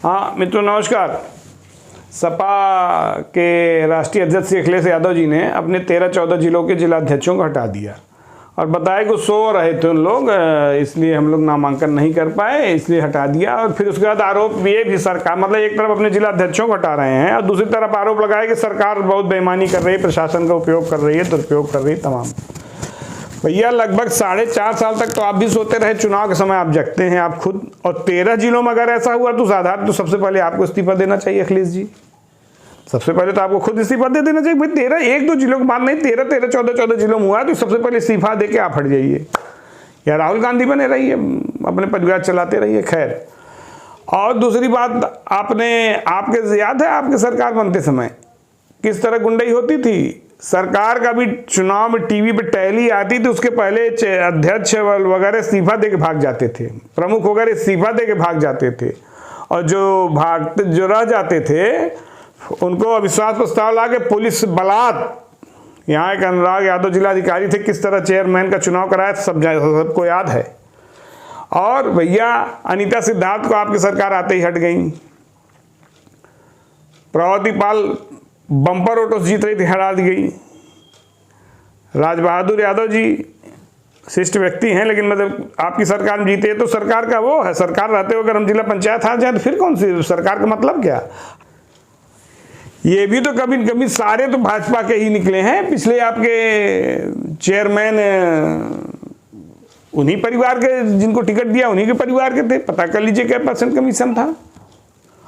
हाँ मित्रों नमस्कार। सपा के राष्ट्रीय अध्यक्ष अखिलेश यादव जी ने अपने 13-14 जिलों के जिलाध्यक्षों को हटा दिया और बताया कि सो रहे थे उन लोग, इसलिए हम लोग नामांकन नहीं कर पाए, इसलिए हटा दिया। और फिर उसके बाद आरोप ये भी सरकार, मतलब एक तरफ अपने जिलाध्यक्षों को हटा रहे हैं और दूसरी तरफ आरोप लगाया कि सरकार बहुत बेईमानी कर रही है, प्रशासन का उपयोग कर रही है, दुरुपयोग कर रही है तमाम। भैया लगभग 4.5 साल तक तो आप भी सोते रहे, चुनाव के समय आप जगते हैं आप खुद। और 13 जिलों में अगर ऐसा हुआ तो साधारण तो सबसे पहले आपको इस्तीफा देना चाहिए अखिलेश जी। सबसे पहले तो आपको खुद इस्तीफा दे देना चाहिए भाई। 13 1-2 जिलों की बात नहीं, 13, 14 जिलों में हुआ तो सबसे पहले इस्तीफा दे के आप हट जाइए या राहुल गांधी बने रहिए, अपने परिवार चलाते रहिए। खैर, और दूसरी बात, आपके याद है आपके सरकार बनते समय किस तरह गुंडई होती थी? सरकार का भी चुनाव में टीवी पे टैली आती थी, उसके पहले अध्यक्ष वगैरह इस्तीफा दे के भाग जाते थे, प्रमुख वगैरह इस्तीफा दे के भाग जाते थे, और जो रह जाते थे उनको अविश्वास प्रस्ताव ला के पुलिस बलात्, यहाँ एक अनुराग यादव जिलाधिकारी थे, किस तरह चेयरमैन का चुनाव कराया सबको याद है। और भैया अनीता सिद्धार्थ को आपकी सरकार आते ही हट गई। प्रभावती पाल बम्पर वोटों से जीत रही थी, हटा दी गई। राज बहादुर यादव जी शिष्ट व्यक्ति हैं, लेकिन मतलब आपकी सरकार में जीते तो सरकार का वो है, सरकार रहते हुए अगर हम जिला पंचायत हार जाए तो फिर कौन सी सरकार का मतलब क्या? ये भी तो कभी कभी सारे तो भाजपा के ही निकले हैं। पिछले आपके चेयरमैन उन्हीं परिवार के, जिनको टिकट दिया उन्हीं के परिवार के थे। पता कर लीजिए क्या % कमीशन था।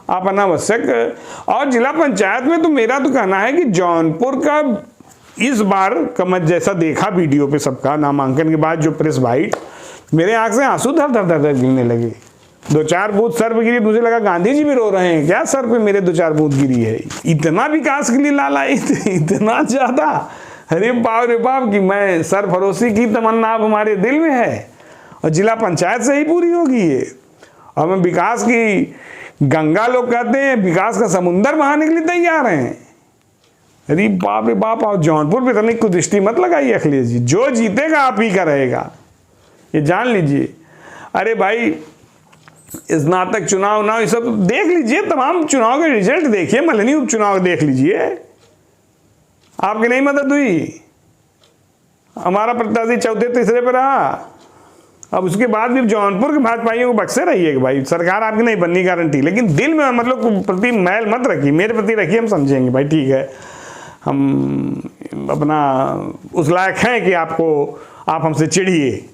आप अनावश्यक। और जिला पंचायत में तो मेरा तो कहना है कि जौनपुर का इस बार कमत जैसा देखा वीडियो पे सबका नामांकन के बाद जो प्रेस वाइट, मेरे आंख से आंसू धर धर धर गिरने लगे। 2-4 बूथ सर पे गिरी, मुझे लगा गांधी जी भी रो रहे हैं क्या, सर पे मेरे 2-4 बूथ गिरी है। इतना विकास के लिए लाला, इतना ज्यादा, अरे बाप रे बाप, कि मैं सरफरोशी की तमन्ना अब हमारे दिल में है और जिला पंचायत से ही पूरी होगी ये। और हम विकास की गंगा लोग कहते हैं, विकास का समुंदर बहाने के लिए तैयार हैं। अरे बाप रे बाप। और जौनपुर पे इतनी कुदृष्टि मत लगाइए अखिलेश जी, जो जीतेगा आप ही का रहेगा, ये जान लीजिए। अरे भाई स्नातक चुनाव ना ये सब देख लीजिए, तमाम चुनाव के रिजल्ट देखिए, मल्हनी उपचुनाव देख लीजिए, आपकी नहीं मदद हुई। हमारा प्रत्याशी चौथे तीसरे पे रहा। अब उसके बाद भी जौनपुर के भाजपाइयों को बक्से रहिए भाई, सरकार आपकी नहीं बननी गारंटी, लेकिन दिल में मतलब प्रति मैल मत रखिए, मेरे प्रति रखिए, हम समझेंगे भाई, ठीक है, हम अपना उस लायक हैं कि आप हमसे चिढ़िए।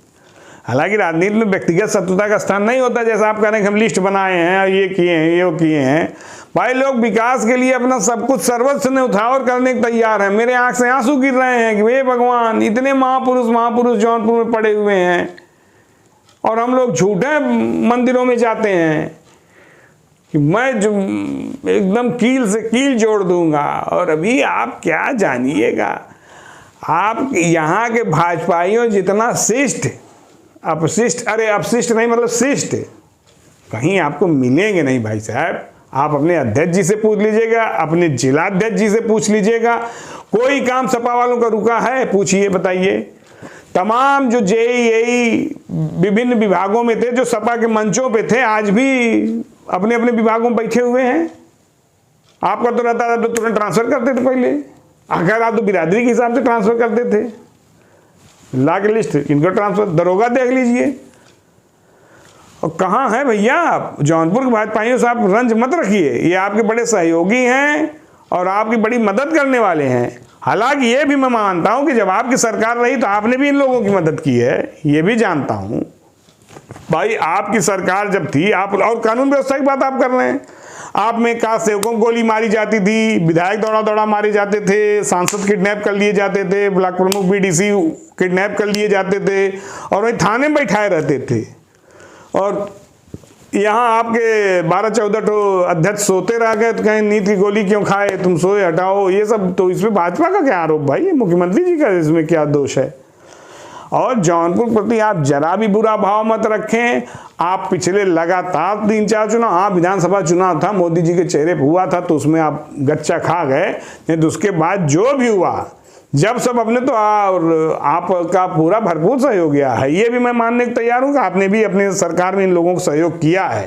हालांकि राजनीति में व्यक्तिगत शत्रुता का स्थान नहीं होता, जैसा आप कह रहे हैं कि हम लिस्ट बनाए हैं और ये किए हैं, ये किए हैं। भाई लोग विकास के लिए अपना सब कुछ सर्वस्व न्यौछावर करने को तैयार हैं। मेरे आंख से आंसू गिर रहे हैं कि वे भगवान, इतने महापुरुष जौनपुर में पड़े हुए हैं और हम लोग झूठे मंदिरों में जाते हैं कि मैं जो एकदम कील से कील जोड़ दूंगा। और अभी आप क्या जानिएगा, आप यहाँ के भाजपाइयों जितना शिष्ट, अपशिष्ट, अरे अपशिष्ट नहीं मतलब शिष्ट, कहीं आपको मिलेंगे नहीं भाई साहब। आप अपने अध्यक्ष जी से पूछ लीजिएगा, अपने जिलाध्यक्ष जी से पूछ लीजिएगा, कोई काम सपा वालों का रुका है? पूछिए, बताइए। तमाम जो जेई विभिन्न विभागों में थे, जो सपा के मंचों पे थे, आज भी अपने अपने विभागों में बैठे हुए हैं। आपका तो रहता था तो तुरंत ट्रांसफर करते थे पहले, अगर आप तो बिरादरी के हिसाब से ट्रांसफर करते थे, ला के लिस्ट इनका ट्रांसफर। दरोगा देख लीजिए। और कहाँ है भैया आप जौनपुर के भाजपाइयों से? आप रंज मत रखिए, ये आपके बड़े सहयोगी हैं और आपकी बड़ी मदद करने वाले हैं। हालांकि ये भी मैं मानता हूं कि जब आपकी सरकार रही तो आपने भी इन लोगों की मदद की है, ये भी जानता हूं भाई। आपकी सरकार जब थी, आप और कानून व्यवस्था की बात आप कर रहे हैं, आप में का सेवकों को गोली मारी जाती थी, विधायक दौड़ा मारे जाते थे, सांसद किडनैप कर लिए जाते थे, ब्लॉक प्रमुख बीडीसी किडनैप कर लिए जाते थे और वही थाने में बैठाए रहते थे। और यहाँ आपके 12-14 तो अध्यक्ष सोते रह गए तो कहें नीत की गोली क्यों खाए, तुम सोए, हटाओ, ये सब। तो इसमें भाजपा का क्या आरोप भाई? मुख्यमंत्री जी का इसमें क्या दोष है? और जौनपुर प्रति आप जरा भी बुरा भाव मत रखें। आप पिछले लगातार 3-4 चुनाव, हाँ विधानसभा चुनाव था, मोदी जी के चेहरे पर हुआ था तो उसमें आप गच्चा खा गए, नहीं तो उसके बाद जो भी हुआ, जब सब अपने, तो आपका पूरा भरपूर सहयोग किया है। ये भी मैं मानने को तैयार हूँ कि आपने भी अपने सरकार में इन लोगों को सहयोग किया है।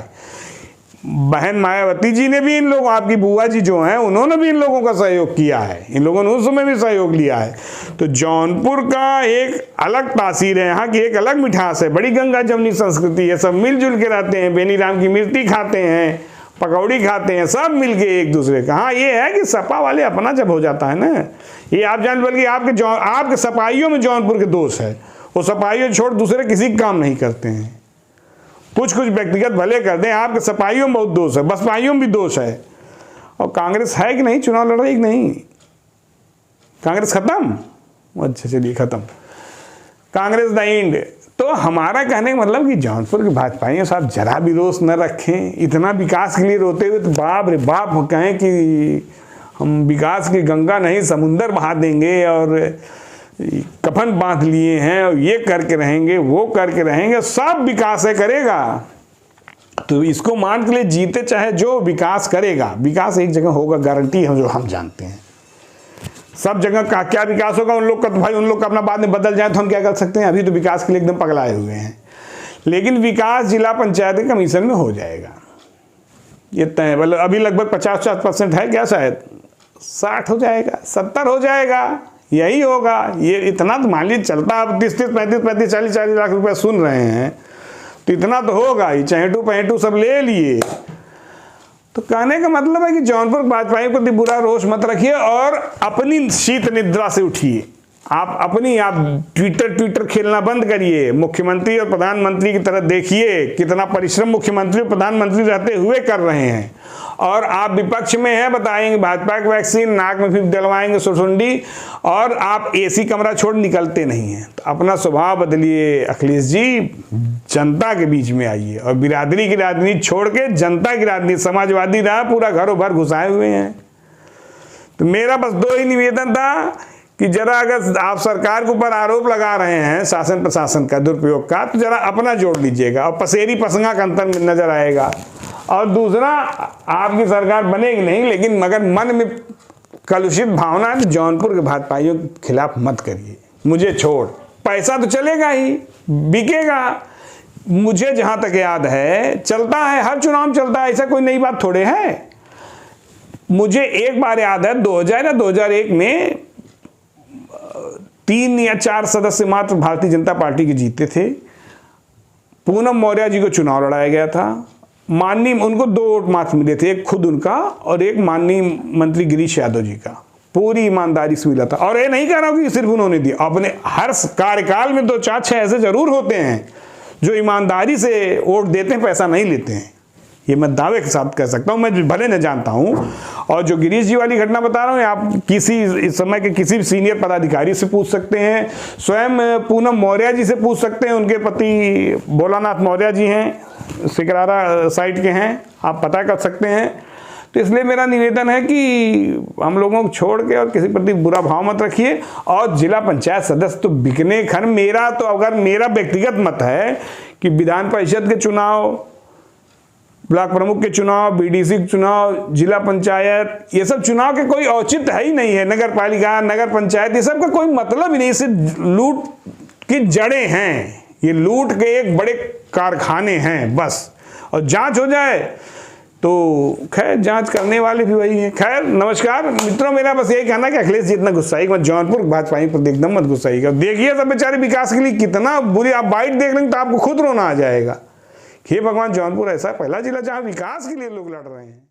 बहन मायावती जी ने भी इन लोगों, आपकी बुआ जी जो हैं, उन्होंने भी इन लोगों का सहयोग किया है, इन लोगों ने उस समय भी सहयोग लिया है। तो जौनपुर का एक अलग तासीर है, यहाँ की एक अलग मिठास है, बड़ी गंगा जमनी संस्कृति है, सब मिलजुल के रहते हैं, बेनीराम की मिर्ची खाते हैं, पकौड़ी खाते हैं, सब मिलके एक दूसरे का। हाँ ये है कि सपा वाले अपना जब हो जाता है ना, ये आप जान, बल्कि आपके सपाइयों में जौनपुर के दोष है, वो सपाइयों छोड़ दूसरे किसी काम नहीं करते हैं, कुछ व्यक्तिगत भले करते हैं, आपके सपाइयों में बहुत दोष है, बसपाइयों में भी दोष है। और कांग्रेस है कि नहीं, चुनाव लड़ रही कि नहीं, कांग्रेस खत्म, अच्छा चलिए खत्म, कांग्रेस द एंड। तो हमारा कहने का मतलब कि जौनपुर के भाजपाइयों साहब जरा भी रोष न रखें, इतना विकास के लिए रोते हुए तो बाप रे बाप कहें कि हम विकास की गंगा नहीं समुंदर बहा देंगे और कफन बांध लिए हैं और ये करके रहेंगे वो करके रहेंगे, सब विकास है करेगा। तो इसको मान के लिए जीते, चाहे जो विकास करेगा, विकास एक जगह होगा, गारंटी है, जो हम जानते हैं। सब जगह का क्या विकास होगा, उन लोग का तो भाई, उन लोग का अपना बाद में बदल जाए तो हम क्या कर सकते हैं, अभी तो विकास के लिए एकदम पगलाए हुए हैं। लेकिन विकास जिला पंचायत कमीशन में हो जाएगा, ये तय, मतलब अभी लगभग 50% है क्या, शायद 60 हो जाएगा, 70 हो जाएगा, यही होगा। ये इतना तो मान लीजिए चलता, आप 30, 35, 40 लाख रुपए सुन रहे हैं, तो इतना तो होगा ही, चहेटू पहेटू सब ले लिए। तो कहने का मतलब है कि जौनपुर भाजपा प्रति बुरा रोष मत रखिए और अपनी शीत निद्रा से उठिए। आप ट्विटर खेलना बंद करिए, मुख्यमंत्री और प्रधानमंत्री की तरह देखिए कितना परिश्रम मुख्यमंत्री और प्रधानमंत्री रहते हुए कर रहे हैं, और आप विपक्ष में हैं, बताएंगे भाजपा की वैक्सीन, नाक में फिर डलवाएंगे सुरसुंडी, और आप एसी कमरा छोड़ निकलते नहीं हैं। तो अपना स्वभाव बदलिए अखिलेश जी, जनता के बीच में आइए और बिरादरी की राजनीति छोड़ के जनता की राजनीति, समाजवादी रहा पूरा घरों भर घुसाए हुए हैं। तो मेरा बस 2 ही निवेदन था कि जरा अगर आप सरकार के ऊपर आरोप लगा रहे हैं शासन प्रशासन का दुरुपयोग का, तो जरा अपना जोड़ लीजिएगा और पसेरी पसंगा का अंतर नजर आएगा। और दूसरा, आपकी सरकार बनेगी नहीं, लेकिन मगर मन में कलुषित भावना है तो जौनपुर के भाजपाइयों के खिलाफ मत करिए, मुझे छोड़, पैसा तो चलेगा ही, बिकेगा। मुझे जहां तक याद है चलता है, हर चुनाव में चलता है, ऐसा कोई नई बात थोड़े है। मुझे एक बार याद है 2000 या 2001 में 3 या 4 सदस्य मात्र भारतीय जनता पार्टी के जीते थे। पूनम मौर्य जी को चुनाव लड़ाया गया था, माननीय, उनको 2 वोट मात्र मिले थे, एक खुद उनका और एक माननीय मंत्री गिरीश यादव जी का, पूरी ईमानदारी से मिला था। और ये नहीं कह रहा हूं कि सिर्फ उन्होंने दिया, अपने हर कार्यकाल में 2, 4, 6 ऐसे जरूर होते हैं जो ईमानदारी से वोट देते हैं, पैसा नहीं लेते हैं, ये मैं दावे के साथ कह सकता हूं, मैं भले न जानता हूं। और जो गिरीश जी वाली घटना बता रहा हूं, आप किसी इस समय के किसी भी सीनियर पदाधिकारी से पूछ सकते हैं, स्वयं पूनम मौर्य जी से पूछ सकते हैं, उनके पति भोलानाथ मौर्य जी हैं, सिकरारा साइड के हैं, आप पता कर सकते हैं। तो इसलिए मेरा निवेदन है कि हम लोगों को छोड़ के और किसी प्रति बुरा भाव मत रखिए। और जिला पंचायत सदस्य तो बिकने खन, मेरा तो अगर मेरा व्यक्तिगत मत है कि विधान परिषद के चुनाव, ब्लॉक प्रमुख के चुनाव, बीडीसी के चुनाव, जिला पंचायत, ये सब चुनाव के कोई औचित्य है ही नहीं है। नगर पालिका, नगर पंचायत, ये सब का कोई मतलब ही नहीं, सिर्फ लूट की जड़ें हैं, ये लूट के एक बड़े कारखाने हैं बस। और जांच हो जाए तो खैर जांच करने वाले भी वही हैं। खैर नमस्कार मित्रों, मेरा बस यही कहना कि अखिलेश जी इतना गुस्साई मत, जौनपुर भाजपा पर एकदम मत गुस्साइएगा। देखिए सब बेचारे विकास के लिए कितना बुरी, आप बाइट देख लेंगे तो आपको खुद रोना आ जाएगा। हे भगवान, जौनपुर ऐसा पहला जिला जहां विकास के लिए लोग लड़ रहे हैं।